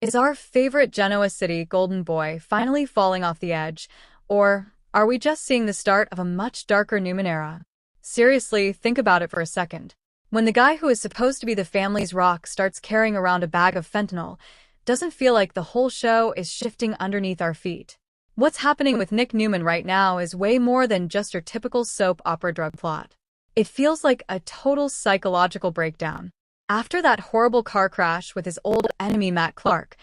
Is our favorite Genoa City golden boy finally falling off the edge, or are we just seeing the start of a much darker Newman era? Seriously, think about it for a second. When the guy who is supposed to be the family's rock starts carrying around a bag of fentanyl, doesn't feel like the whole show is shifting underneath our feet. What's happening with Nick Newman right now is way more than just your typical soap opera drug plot. It feels like a total psychological breakdown. After that horrible car crash with his old enemy Matt Clark,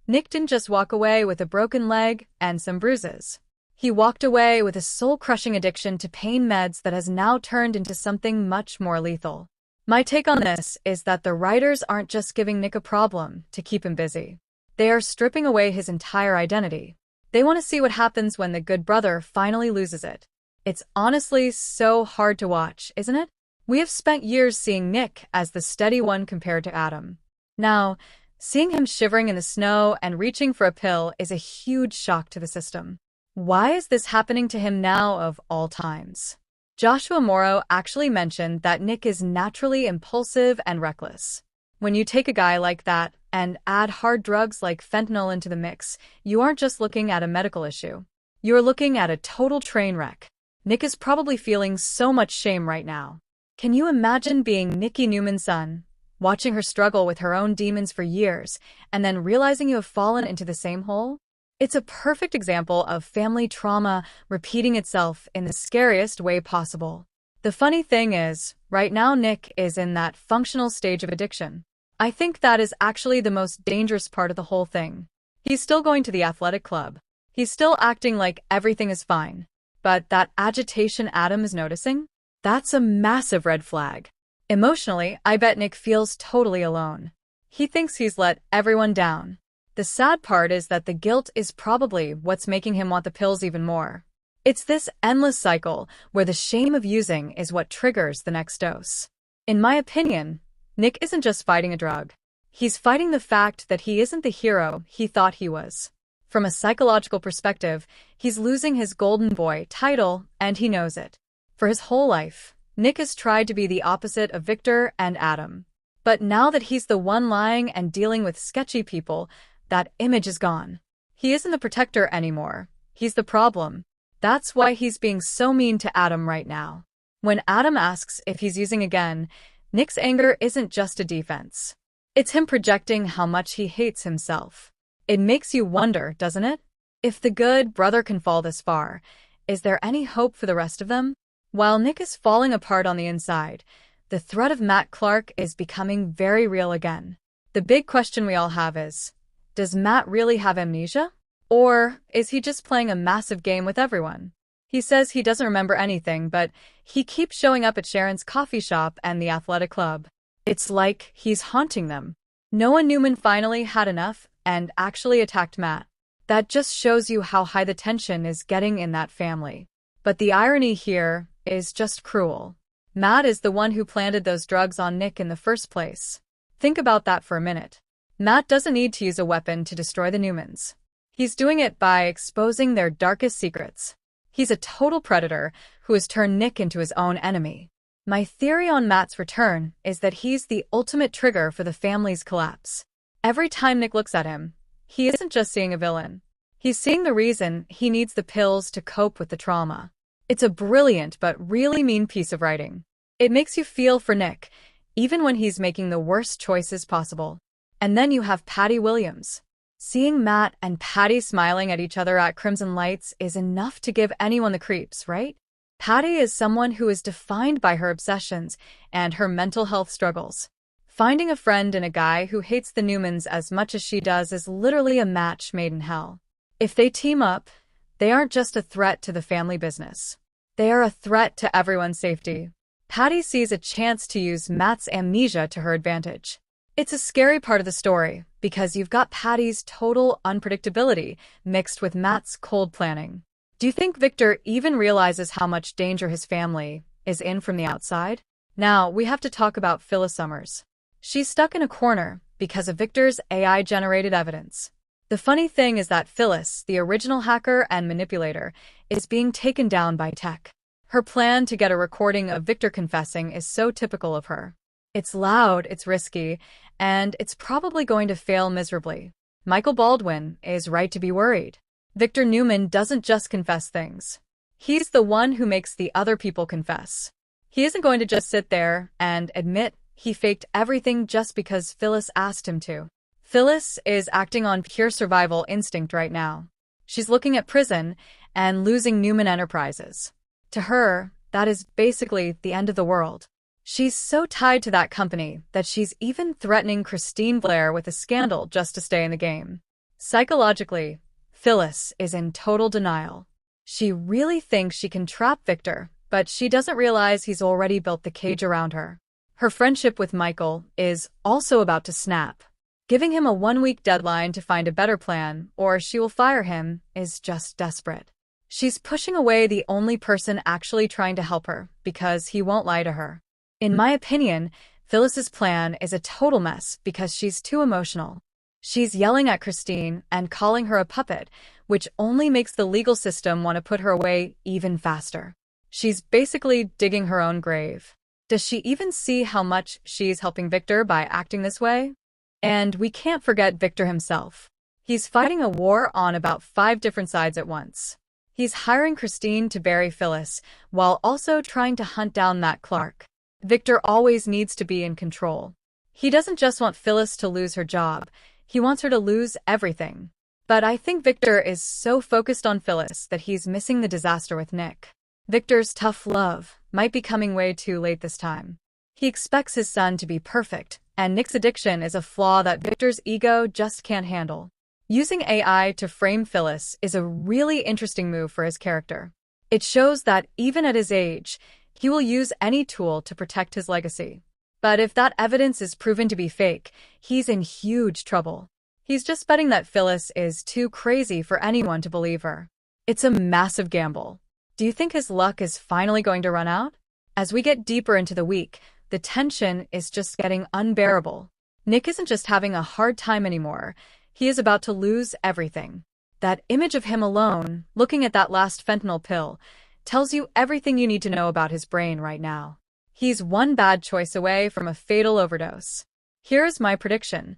Nick didn't just walk away with a broken leg and some bruises. He walked away with a soul-crushing addiction to pain meds that has now turned into something much more lethal. My take on this is that the writers aren't just giving Nick a problem to keep him busy. They are stripping away his entire identity. They want to see what happens when the good brother finally loses it. It's honestly so hard to watch, isn't it? We have spent years seeing Nick as the steady one compared to Adam. Now, seeing him shivering in the snow and reaching for a pill is a huge shock to the system. Why is this happening to him now of all times? Joshua Morrow actually mentioned that Nick is naturally impulsive and reckless. When you take a guy like that and add hard drugs like fentanyl into the mix, you aren't just looking at a medical issue. You're looking at a total train wreck. Nick is probably feeling so much shame right now. Can you imagine being Nikki Newman's son, watching her struggle with her own demons for years, and then realizing you have fallen into the same hole? It's a perfect example of family trauma repeating itself in the scariest way possible. The funny thing is, right now Nick is in that functional stage of addiction. I think that is actually the most dangerous part of the whole thing. He's still going to the athletic club. He's still acting like everything is fine. But that agitation Adam is noticing? That's a massive red flag. Emotionally, I bet Nick feels totally alone. He thinks he's let everyone down. The sad part is that the guilt is probably what's making him want the pills even more. It's this endless cycle where the shame of using is what triggers the next dose. In my opinion, Nick isn't just fighting a drug. He's fighting the fact that he isn't the hero he thought he was. From a psychological perspective, he's losing his golden boy title, and he knows it. For his whole life, Nick has tried to be the opposite of Victor and Adam. But now that he's the one lying and dealing with sketchy people, that image is gone. He isn't the protector anymore. He's the problem. That's why he's being so mean to Adam right now. When Adam asks if he's using again, Nick's anger isn't just a defense. It's him projecting how much he hates himself. It makes you wonder, doesn't it? If the good brother can fall this far, is there any hope for the rest of them? While Nick is falling apart on the inside, the threat of Matt Clark is becoming very real again. The big question we all have is, does Matt really have amnesia? Or is he just playing a massive game with everyone? He says he doesn't remember anything, but he keeps showing up at Sharon's coffee shop and the athletic club. It's like he's haunting them. Noah Newman finally had enough and actually attacked Matt. That just shows you how high the tension is getting in that family. But the irony here is just cruel. Matt is the one who planted those drugs on Nick in the first place. Think about that for a minute. Matt doesn't need to use a weapon to destroy the Newmans. He's doing it by exposing their darkest secrets. He's a total predator who has turned Nick into his own enemy. My theory on Matt's return is that he's the ultimate trigger for the family's collapse. Every time Nick looks at him, he isn't just seeing a villain. He's seeing the reason he needs the pills to cope with the trauma. It's a brilliant but really mean piece of writing. It makes you feel for Nick, even when he's making the worst choices possible. And then you have Patty Williams. Seeing Matt and Patty smiling at each other at Crimson Lights is enough to give anyone the creeps, right? Patty is someone who is defined by her obsessions and her mental health struggles. Finding a friend in a guy who hates the Newmans as much as she does is literally a match made in hell. If they team up, they aren't just a threat to the family business. They are a threat to everyone's safety. Patty sees a chance to use Matt's amnesia to her advantage. It's a scary part of the story, because you've got Patty's total unpredictability mixed with Matt's cold planning. Do you think Victor even realizes how much danger his family is in from the outside? Now, we have to talk about Phyllis Summers. She's stuck in a corner because of Victor's AI-generated evidence. The funny thing is that Phyllis, the original hacker and manipulator, is being taken down by tech. Her plan to get a recording of Victor confessing is so typical of her. It's loud, it's risky, and it's probably going to fail miserably. Michael Baldwin is right to be worried. Victor Newman doesn't just confess things. He's the one who makes the other people confess. He isn't going to just sit there and admit he faked everything just because Phyllis asked him to. Phyllis is acting on pure survival instinct right now. She's looking at prison and losing Newman Enterprises. To her, that is basically the end of the world. She's so tied to that company that she's even threatening Christine Blair with a scandal just to stay in the game. Psychologically, Phyllis is in total denial. She really thinks she can trap Victor, but she doesn't realize he's already built the cage around her. Her friendship with Michael is also about to snap. Giving him a 1-week deadline to find a better plan, or she will fire him, is just desperate. She's pushing away the only person actually trying to help her, because he won't lie to her. In my opinion, Phyllis's plan is a total mess because she's too emotional. She's yelling at Christine and calling her a puppet, which only makes the legal system want to put her away even faster. She's basically digging her own grave. Does she even see how much she's helping Victor by acting this way? And we can't forget Victor himself. He's fighting a war on about 5 different sides at once. He's hiring Christine to bury Phyllis, while also trying to hunt down Matt Clark. Victor always needs to be in control. He doesn't just want Phyllis to lose her job, he wants her to lose everything. But I think Victor is so focused on Phyllis that he's missing the disaster with Nick. Victor's tough love might be coming way too late this time. He expects his son to be perfect, and Nick's addiction is a flaw that Victor's ego just can't handle. Using AI to frame Phyllis is a really interesting move for his character. It shows that even at his age, he will use any tool to protect his legacy. But if that evidence is proven to be fake, he's in huge trouble. He's just betting that Phyllis is too crazy for anyone to believe her. It's a massive gamble. Do you think his luck is finally going to run out? As we get deeper into the week, the tension is just getting unbearable. Nick isn't just having a hard time anymore. He is about to lose everything. That image of him alone, looking at that last fentanyl pill, tells you everything you need to know about his brain right now. He's one bad choice away from a fatal overdose. Here's my prediction.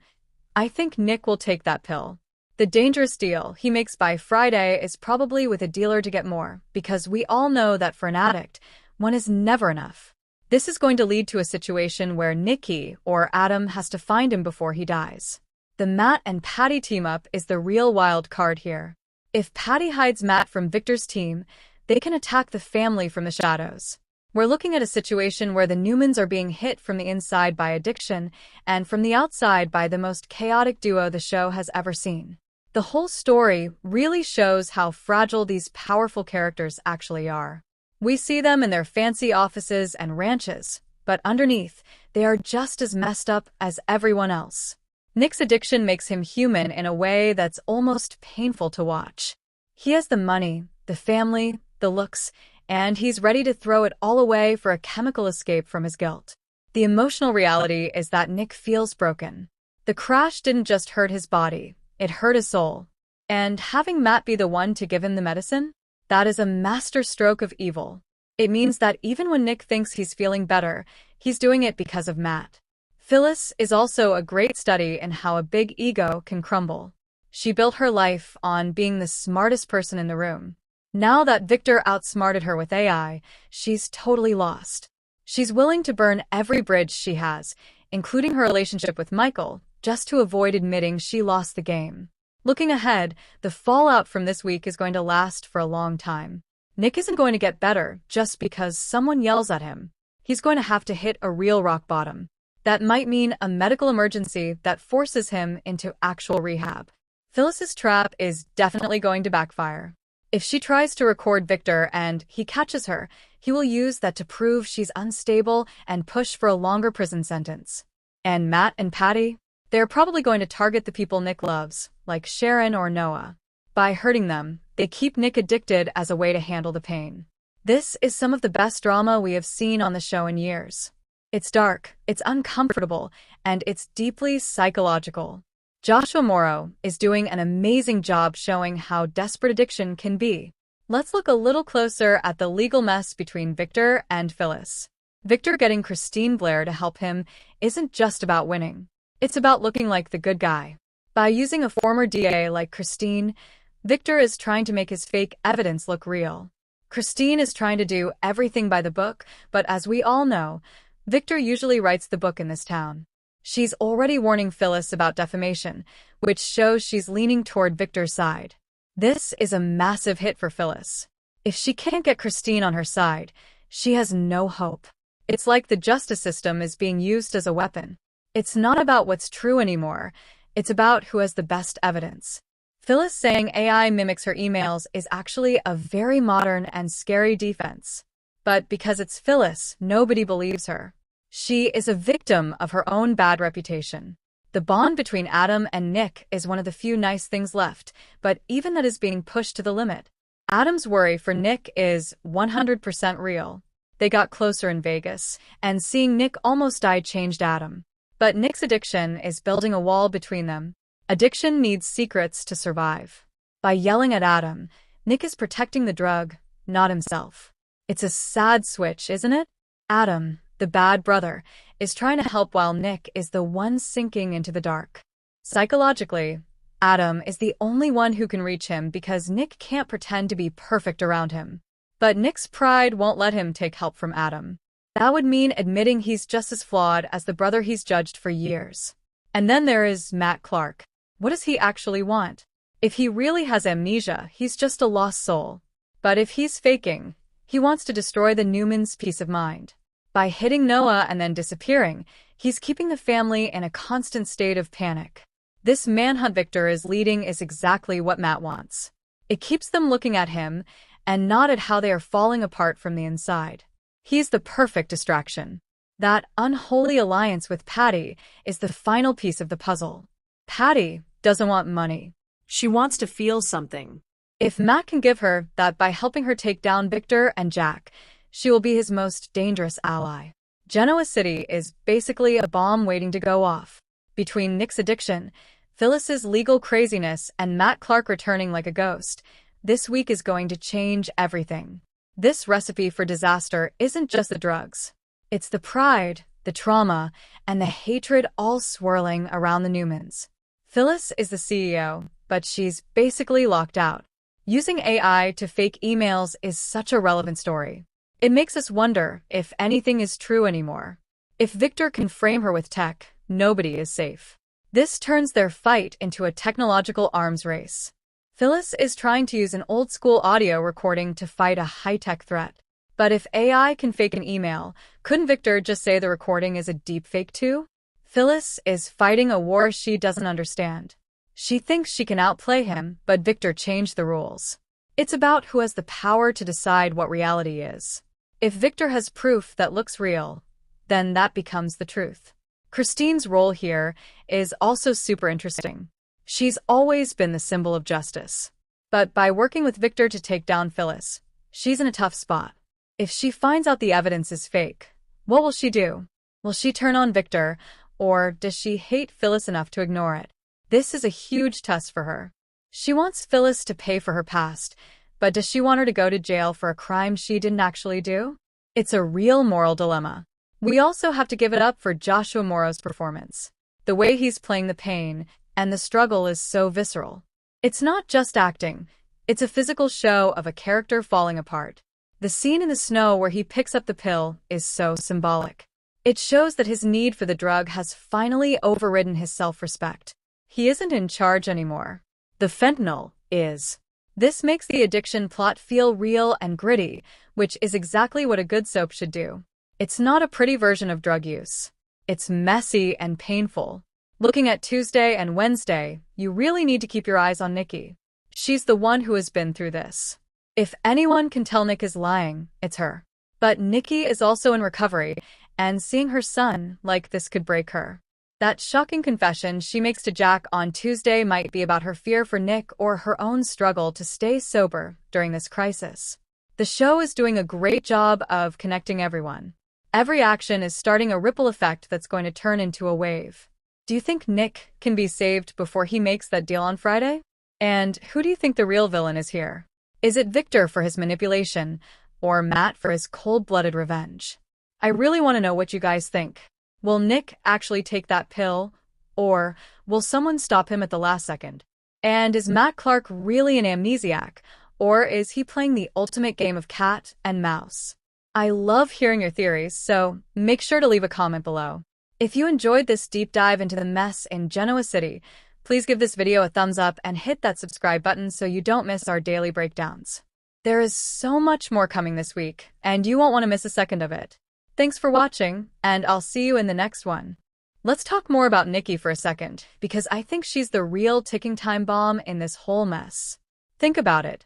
I think Nick will take that pill. The dangerous deal he makes by Friday is probably with a dealer to get more, because we all know that for an addict, one is never enough. This is going to lead to a situation where Nicky or Adam has to find him before he dies. The Matt and Patty team-up is the real wild card here. If Patty hides Matt from Victor's team, they can attack the family from the shadows. We're looking at a situation where the Newmans are being hit from the inside by addiction and from the outside by the most chaotic duo the show has ever seen. The whole story really shows how fragile these powerful characters actually are. We see them in their fancy offices and ranches, but underneath, they are just as messed up as everyone else. Nick's addiction makes him human in a way that's almost painful to watch. He has the money, the family, the looks, and he's ready to throw it all away for a chemical escape from his guilt. The emotional reality is that Nick feels broken. The crash didn't just hurt his body, it hurt his soul. And having Matt be the one to give him the medicine? That is a master stroke of evil. It means that even when Nick thinks he's feeling better, he's doing it because of Matt. Phyllis is also a great study in how a big ego can crumble. She built her life on being the smartest person in the room. Now that Victor outsmarted her with AI, she's totally lost. She's willing to burn every bridge she has, including her relationship with Michael, just to avoid admitting she lost the game. Looking ahead, the fallout from this week is going to last for a long time. Nick isn't going to get better just because someone yells at him. He's going to have to hit a real rock bottom. That might mean a medical emergency that forces him into actual rehab. Phyllis's trap is definitely going to backfire. If she tries to record Victor and he catches her, he will use that to prove she's unstable and push for a longer prison sentence. And Matt and Patty? They're probably going to target the people Nick loves, like Sharon or Noah. By hurting them, they keep Nick addicted as a way to handle the pain. This is some of the best drama we have seen on the show in years. It's dark, it's uncomfortable, and it's deeply psychological. Joshua Morrow is doing an amazing job showing how desperate addiction can be. Let's look a little closer at the legal mess between Victor and Phyllis. Victor getting Christine Blair to help him isn't just about winning. It's about looking like the good guy. By using a former DA like Christine, Victor is trying to make his fake evidence look real. Christine is trying to do everything by the book, but as we all know, Victor usually writes the book in this town. She's already warning Phyllis about defamation, which shows she's leaning toward Victor's side. This is a massive hit for Phyllis. If she can't get Christine on her side, she has no hope. It's like the justice system is being used as a weapon. It's not about what's true anymore. It's about who has the best evidence. Phyllis saying AI mimics her emails is actually a very modern and scary defense. But because it's Phyllis, nobody believes her. She is a victim of her own bad reputation. The bond between Adam and Nick is one of the few nice things left, but even that is being pushed to the limit. Adam's worry for Nick is 100% real. They got closer in Vegas, and seeing Nick almost die changed Adam. But Nick's addiction is building a wall between them. Addiction needs secrets to survive. By yelling at Adam, Nick is protecting the drug, not himself. It's a sad switch, isn't it? Adam, the bad brother, is trying to help while Nick is the one sinking into the dark. Psychologically, Adam is the only one who can reach him because Nick can't pretend to be perfect around him. But Nick's pride won't let him take help from Adam. That would mean admitting he's just as flawed as the brother he's judged for years. And then there is Matt Clark. What does he actually want? If he really has amnesia, he's just a lost soul. But if he's faking, he wants to destroy the Newmans' peace of mind. By hitting Noah and then disappearing, he's keeping the family in a constant state of panic. This manhunt Victor is leading is exactly what Matt wants. It keeps them looking at him and not at how they are falling apart from the inside. He's the perfect distraction. That unholy alliance with Patty is the final piece of the puzzle. Patty doesn't want money. She wants to feel something. If Matt can give her that by helping her take down Victor and Jack, she will be his most dangerous ally. Genoa City is basically a bomb waiting to go off. Between Nick's addiction, Phyllis's legal craziness, and Matt Clark returning like a ghost, this week is going to change everything. This recipe for disaster isn't just the drugs. It's the pride, the trauma, and the hatred all swirling around the Newmans. Phyllis is the CEO, but she's basically locked out. Using AI to fake emails is such a relevant story. It makes us wonder if anything is true anymore. If Victor can frame her with tech, nobody is safe. This turns their fight into a technological arms race. Phyllis is trying to use an old-school audio recording to fight a high-tech threat. But if AI can fake an email, couldn't Victor just say the recording is a deepfake too? Phyllis is fighting a war she doesn't understand. She thinks she can outplay him, but Victor changed the rules. It's about who has the power to decide what reality is. If Victor has proof that looks real, then that becomes the truth. Christine's role here is also super interesting. She's always been the symbol of justice. But by working with Victor to take down Phyllis, she's in a tough spot. If she finds out the evidence is fake, what will she do? Will she turn on Victor, or does she hate Phyllis enough to ignore it? This is a huge test for her. She wants Phyllis to pay for her past, but does she want her to go to jail for a crime she didn't actually do? It's a real moral dilemma. We also have to give it up for Joshua Morrow's performance. The way he's playing the pain and the struggle is so visceral. It's not just acting, it's a physical show of a character falling apart. The scene in the snow where he picks up the pill is so symbolic. It shows that his need for the drug has finally overridden his self-respect. He isn't in charge anymore. The fentanyl is. This makes the addiction plot feel real and gritty, which is exactly what a good soap should do. It's not a pretty version of drug use. It's messy and painful. Looking at Tuesday and Wednesday, you really need to keep your eyes on Nikki. She's the one who has been through this. If anyone can tell Nick is lying, it's her. But Nikki is also in recovery, and seeing her son like this could break her. That shocking confession she makes to Jack on Tuesday might be about her fear for Nick or her own struggle to stay sober during this crisis. The show is doing a great job of connecting everyone. Every action is starting a ripple effect that's going to turn into a wave. Do you think Nick can be saved before he makes that deal on Friday? And who do you think the real villain is here? Is it Victor for his manipulation, or Matt for his cold-blooded revenge? I really want to know what you guys think. Will Nick actually take that pill, or will someone stop him at the last second? And is Matt Clark really an amnesiac, or is he playing the ultimate game of cat and mouse? I love hearing your theories, so make sure to leave a comment below. If you enjoyed this deep dive into the mess in Genoa City, please give this video a thumbs up and hit that subscribe button so you don't miss our daily breakdowns. There is so much more coming this week, and you won't want to miss a second of it. Thanks for watching, and I'll see you in the next one. Let's talk more about Nikki for a second, because I think she's the real ticking time bomb in this whole mess. Think about it.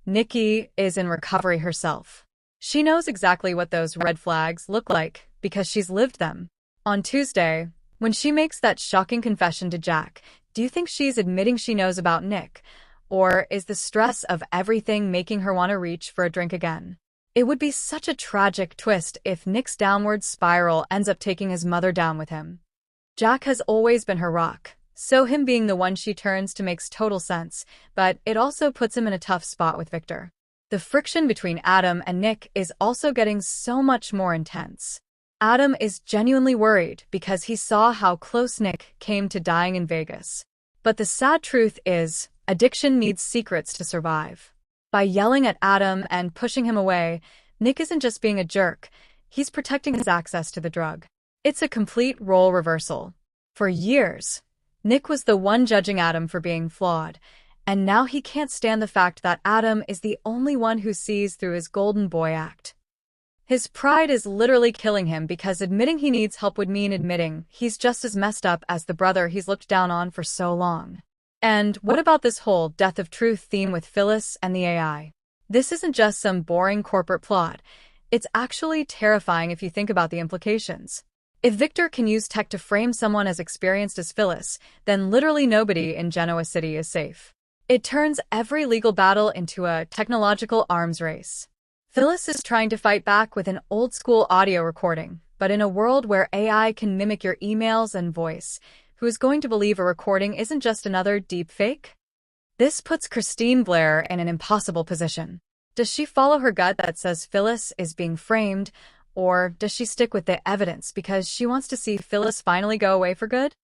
Nikki is in recovery herself. She knows exactly what those red flags look like, because she's lived them. On Tuesday, when she makes that shocking confession to Jack, do you think she's admitting she knows about Nick? Or is the stress of everything making her want to reach for a drink again? It would be such a tragic twist if Nick's downward spiral ends up taking his mother down with him. Jack has always been her rock, so him being the one she turns to makes total sense, but it also puts him in a tough spot with Victor. The friction between Adam and Nick is also getting so much more intense. Adam is genuinely worried because he saw how close Nick came to dying in Vegas. But the sad truth is, addiction needs secrets to survive. By yelling at Adam and pushing him away, Nick isn't just being a jerk, he's protecting his access to the drug. It's a complete role reversal. For years, Nick was the one judging Adam for being flawed, and now he can't stand the fact that Adam is the only one who sees through his golden boy act. His pride is literally killing him because admitting he needs help would mean admitting he's just as messed up as the brother he's looked down on for so long. And what about this whole death of truth theme with Phyllis and the AI? This isn't just some boring corporate plot. It's actually terrifying if you think about the implications. If Victor can use tech to frame someone as experienced as Phyllis, then literally nobody in Genoa City is safe. It turns every legal battle into a technological arms race. Phyllis is trying to fight back with an old-school audio recording, but in a world where AI can mimic your emails and voice, who is going to believe a recording isn't just another deep fake? This puts Christine Blair in an impossible position. Does she follow her gut that says Phyllis is being framed, or does she stick with the evidence because she wants to see Phyllis finally go away for good?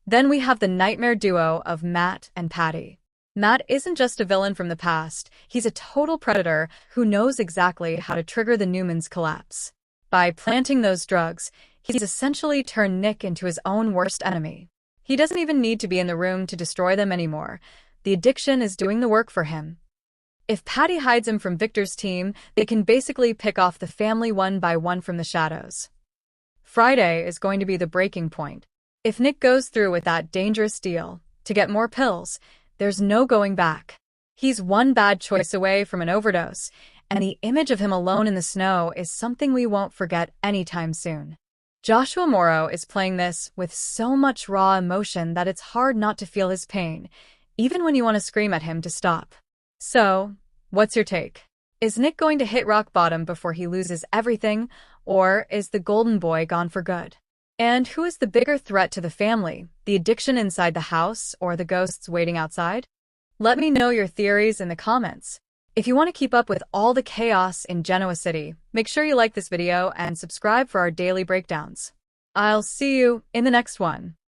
Then we have the nightmare duo of Matt and Patty. Matt isn't just a villain from the past, he's a total predator who knows exactly how to trigger the Newmans' collapse. By planting those drugs, he's essentially turned Nick into his own worst enemy. He doesn't even need to be in the room to destroy them anymore. The addiction is doing the work for him. If Patty hides him from Victor's team, they can basically pick off the family one by one from the shadows. Friday is going to be the breaking point. If Nick goes through with that dangerous deal to get more pills, there's no going back. He's one bad choice away from an overdose, and the image of him alone in the snow is something we won't forget anytime soon. Joshua Morrow is playing this with so much raw emotion that it's hard not to feel his pain, even when you want to scream at him to stop. So, what's your take? Is Nick going to hit rock bottom before he loses everything, or is the golden boy gone for good? And who is the bigger threat to the family, the addiction inside the house or the ghosts waiting outside? Let me know your theories in the comments. If you want to keep up with all the chaos in Genoa City, make sure you like this video and subscribe for our daily breakdowns. I'll see you in the next one.